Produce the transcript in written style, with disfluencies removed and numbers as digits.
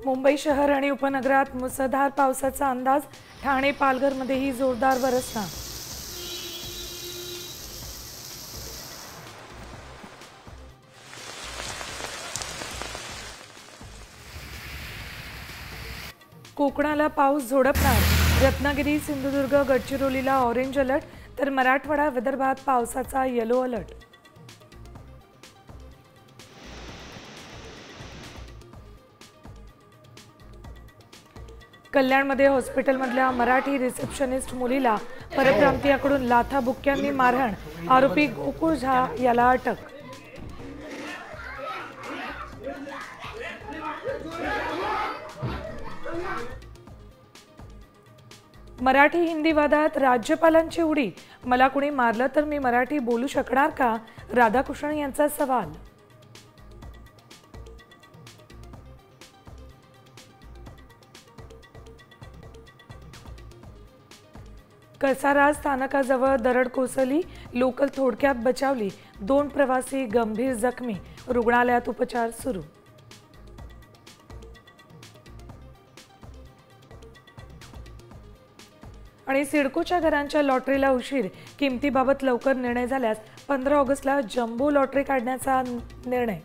मुंबई शहर आणि उपनगरात मुसळधार पावसाचा अंदाज। ठाणे पालघरमध्येही जोरदार बरसना। कोकणाला पाऊस झोडपणार। रत्नागिरी, सिंधुदुर्ग, गडचिरोलीला ऑरेंज अलर्ट, तर मराठवाडा, विदर्भात पावसाचा येलो अलर्ट। कल्याणमध्ये हॉस्पिटलमधल्या मराठी रिसेप्शनिस्ट मुलीला परप्रांतीयाकडून लाथाबुक्क्यांनी मारहाण। आरोपी गोकुळ झा याला अटक। मराठी हिंदी वादात राज्यपालांची उडी। मला कुणी मारलं तर मी मराठी बोलू शकणार का? राधाकृष्णन यांचा सवाल। कसारा स्थानकाजवळ दरड कोसळली। लोकल थोडक्यात बचावली। 2 प्रवासी गंभीर जखमी। रुग्णालयात उपचार सुरू। आणि सिडकोच्या घरांच्या लॉटरीला उशीर। किमतीबाबत लवकर निर्णय झाल्यास 15 ऑगस्टला जम्बो लॉटरी काढण्याचा निर्णय।